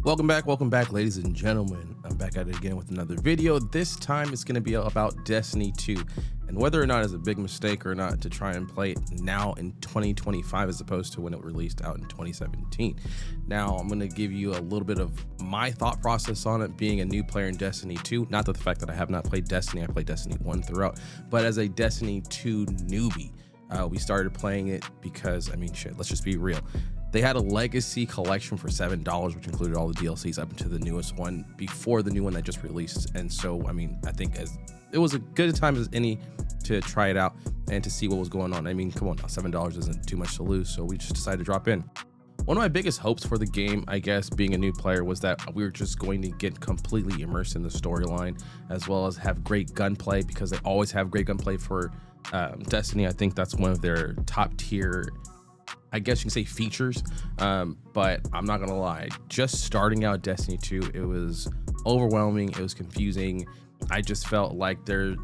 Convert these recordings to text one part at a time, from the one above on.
Welcome back, ladies and gentlemen. I'm back at it again with another video. This time it's going to be about Destiny 2 and whether or not it's a big mistake or not to try and play it now in 2025 as opposed to when it released out in 2017. Now, I'm going to give you a little bit of my thought process on it, being a new player in Destiny 2. Not that the fact that I have not played Destiny, I played Destiny 1 throughout, but as a Destiny 2 newbie, we started playing it because, I mean, shit, let's just be real. They had a legacy collection for $7, which included all the DLCs up into the newest one before the new one that just released. And so, I mean, I think it was a good time as any to try it out and to see what was going on. I mean, come on now, $7 isn't too much to lose. So we just decided to drop in. One of my biggest hopes for the game, I guess, being a new player, was that we were just going to get completely immersed in the storyline, as well as have great gunplay, because they always have great gunplay for Destiny. I think that's one of their top tier, I guess you can say, features. But I'm not gonna lie, just starting out Destiny 2, it was overwhelming, it was confusing. I just felt like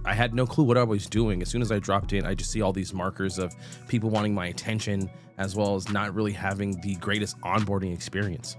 I had no clue what I was doing. As soon as I dropped in, I just see all these markers of people wanting my attention, as well as not really having the greatest onboarding experience.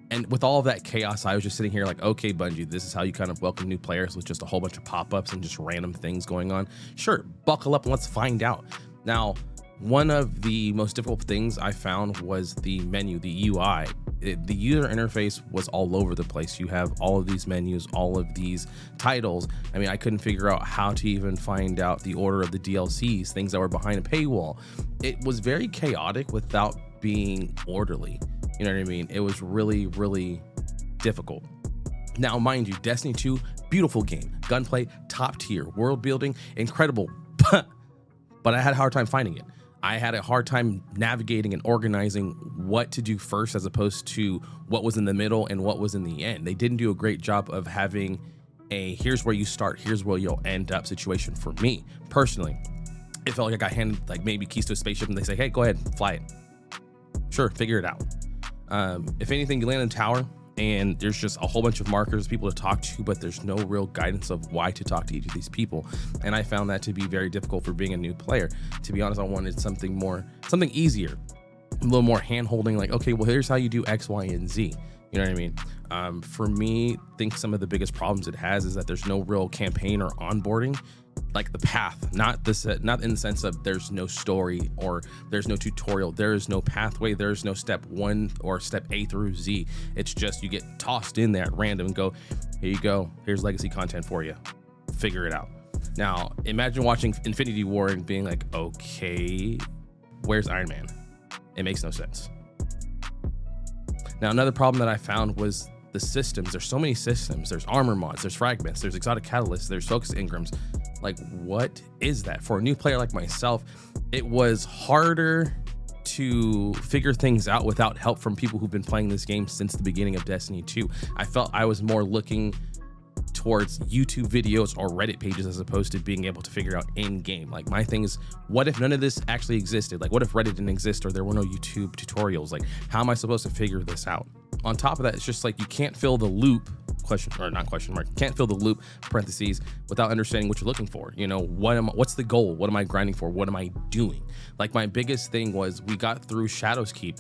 And with all of that chaos, I was just sitting here like, okay, Bungie, this is how you kind of welcome new players, with just a whole bunch of pop-ups and just random things going on. Sure, buckle up and let's find out. Now, one of the most difficult things I found was the menu, the UI. The user interface was all over the place. You have all of these menus, all of these titles. I mean, I couldn't figure out how to even find out the order of the DLCs, things that were behind a paywall. It was very chaotic without being orderly. You know what I mean? It was really, really difficult. Now, mind you, Destiny 2, beautiful game. Gunplay, top tier. World building, incredible. But I had a hard time finding it. I had a hard time navigating and organizing what to do first as opposed to what was in the middle and what was in the end. They didn't do a great job of having a here's where you start, here's where you'll end up situation for me. Personally, it felt like I got handed like maybe keys to a spaceship and they say, hey, go ahead, fly it. Sure, figure it out. If anything, you land in a tower and there's just a whole bunch of markers, people to talk to, but there's no real guidance of why to talk to each of these people. And I found that to be very difficult for being a new player. To be honest, I wanted something easier, a little more hand-holding, like, okay, well, here's how you do X, Y, and Z. You know what I mean? For me, I think some of the biggest problems it has is that there's no real campaign or onboarding, like the path, not in the sense of there's no story or there's no tutorial, there is no pathway, there's no step 1 or step A through Z. It's just you get tossed in there at random and go, here you go, here's legacy content for you, figure it out. Now imagine watching Infinity War and being like, okay, where's Iron Man? It makes no sense. Now, another problem that I found was the systems. There's so many systems. There's armor mods, there's fragments, there's exotic catalysts, there's focus engrams. Like, what is that? For a new player like myself, it was harder to figure things out without help from people who've been playing this game since the beginning of Destiny 2. I felt I was more looking towards YouTube videos or Reddit pages as opposed to being able to figure out in game. Like, my thing is, what if none of this actually existed? Like, what if Reddit didn't exist or there were no YouTube tutorials? Like, how am I supposed to figure this out? On top of that, it's just like you can't fill the loop, can't fill the loop, parentheses, without understanding what you're looking for. You know, what's the goal? What am I grinding for? What am I doing? Like, my biggest thing was we got through Shadow's Keep.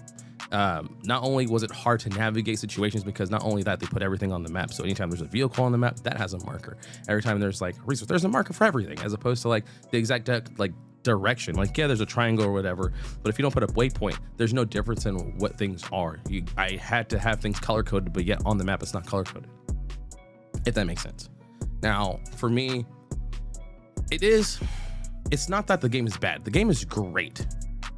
Not only was it hard to navigate situations, because not only that, they put everything on the map. So anytime there's a vehicle on the map, that has a marker. Every time there's like a resource, there's a marker for everything, as opposed to like the exact direction. Like, yeah, there's a triangle or whatever, but if you don't put a waypoint, there's no difference in what things are. I had to have things color coded, but yet on the map it's not color coded, if that makes sense. Now, for me, it's not that the game is bad. The game is great.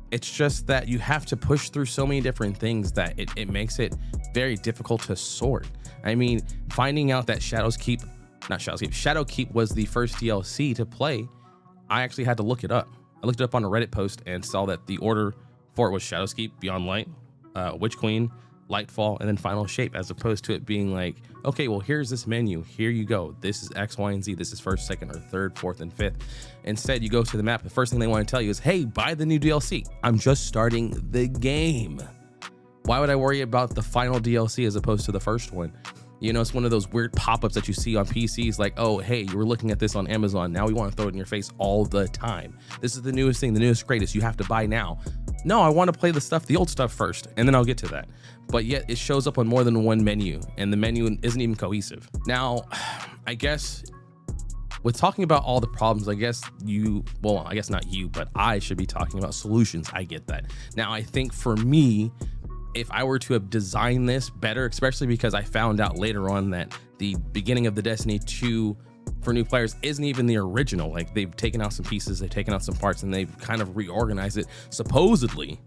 It's just that you have to push through so many different things that it makes it very difficult to sort. I mean, finding out that Shadow Keep was the first DLC to play, I actually had to look it up. I looked it up on a Reddit post and saw that the order for it was Shadow's Keep, Beyond Light, Witch Queen, Lightfall, and then Final Shape, as opposed to it being like, okay, well, here's this menu, here you go, this is X, Y, and Z, this is first, second, or third, fourth, and fifth. Instead, you go to the map, the first thing they want to tell you is, hey, buy the new DLC. I'm just starting the game. Why would I worry about the final DLC as opposed to the first one? You know, it's one of those weird pop-ups that you see on PCs, like, oh, hey, you were looking at this on Amazon, now we want to throw it in your face all the time. This is the newest thing, the newest, greatest, you have to buy now. No, I want to play the old stuff first, and then I'll get to that. But yet it shows up on more than one menu, and the menu isn't even cohesive. Now, I guess with talking about all the problems, I guess not you, but I should be talking about solutions. I get that. Now, I think for me, if I were to have designed this better, especially because I found out later on that the beginning of the Destiny 2 for new players isn't even the original. Like, they've taken out some pieces, they've taken out some parts, and they've kind of reorganized it supposedly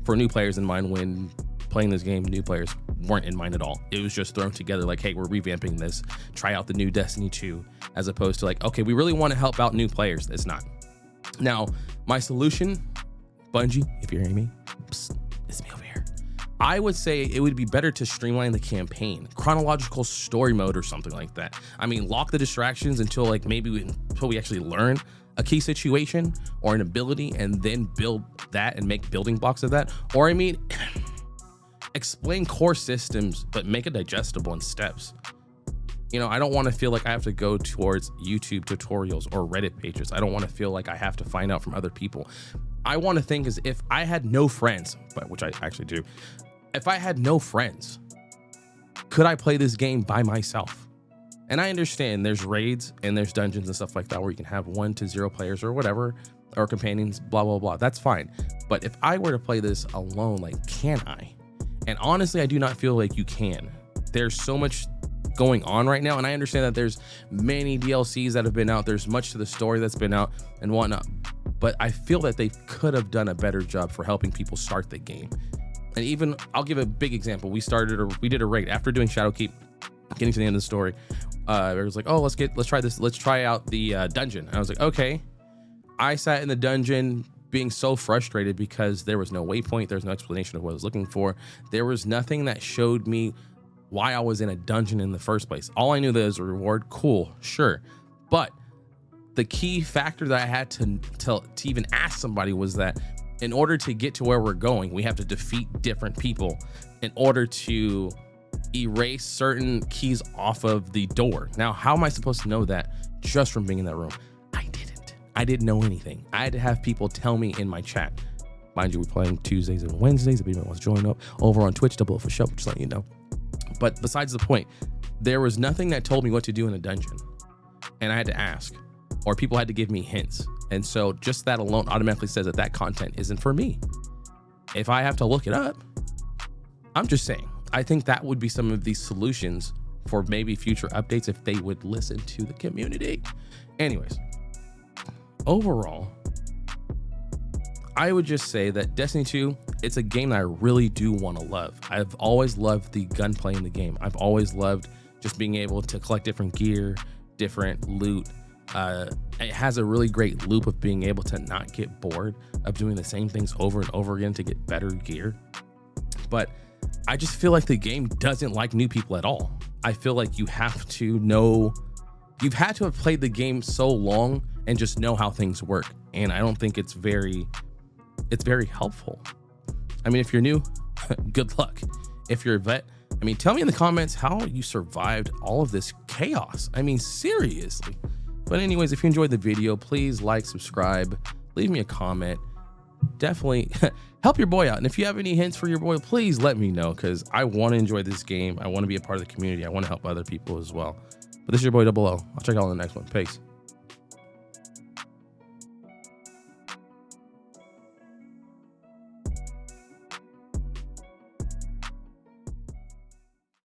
for new players in mind, when playing this game, new players weren't in mind at all. It was just thrown together like, hey, we're revamping this, try out the new Destiny 2, as opposed to like, okay, we really want to help out new players. It's not. Now, my solution, Bungie, if you're hearing me, psst, it's me over here. I would say it would be better to streamline the campaign, chronological story mode or something like that. I mean, lock the distractions until until we actually learn a key situation or an ability, and then build that and make building blocks of that. Or I mean, explain core systems, but make it digestible in steps. You know, I don't want to feel like I have to go towards YouTube tutorials or Reddit pages. I don't want to feel like I have to find out from other people. I want to think as if I had no friends, which I actually do. If I had no friends, could I play this game by myself? And I understand there's raids and there's dungeons and stuff like that where you can have 1 to 0 players or whatever, or companions, blah, blah, blah. That's fine. But if I were to play this alone, like, can I? And honestly, I do not feel like you can. There's so much going on right now, and I understand that there's many DLCs that have been out. There's much to the story that's been out and whatnot. But I feel that they could have done a better job for helping people start the game. And even, I'll give a big example. We did a raid after doing Shadowkeep, getting to the end of the story. It was like, oh, let's try this. Let's try out the dungeon. And I was like, okay. I sat in the dungeon being so frustrated because there was no waypoint. There's no explanation of what I was looking for. There was nothing that showed me why I was in a dungeon in the first place. All I knew that there was a reward. Cool, sure. But the key factor that I had to even ask somebody was that in order to get to where we're going, we have to defeat different people in order to erase certain keys off of the door. Now, how am I supposed to know that just from being in that room? I didn't know anything. I had to have people tell me in my chat. Mind you, we're playing Tuesdays and Wednesdays. If anyone wants to join up over on Twitch, double for show, just letting you know. But besides the point, there was nothing that told me what to do in a dungeon. And I had to ask, or people had to give me hints. And so just that alone automatically says that that content isn't for me. If I have to look it up, I'm just saying, I think that would be some of these solutions for maybe future updates if they would listen to the community. Anyways, overall, I would just say that Destiny 2, it's a game that I really do want to love. I've always loved the gunplay in the game. I've always loved just being able to collect different gear, different loot. It has a really great loop of being able to not get bored of doing the same things over and over again to get better gear. But I just feel like the game doesn't like new people at all. I feel like you have to know, you've had to have played the game so long and just know how things work. And I don't think it's very helpful. I mean, if you're new, good luck. If you're a vet, I mean, tell me in the comments how you survived all of this chaos. I mean, seriously. But anyways, if you enjoyed the video, please like, subscribe, leave me a comment. Definitely help your boy out. And if you have any hints for your boy, please let me know, because I want to enjoy this game. I want to be a part of the community. I want to help other people as well. But this is your boy 2’. I'll check out on the next one. Peace.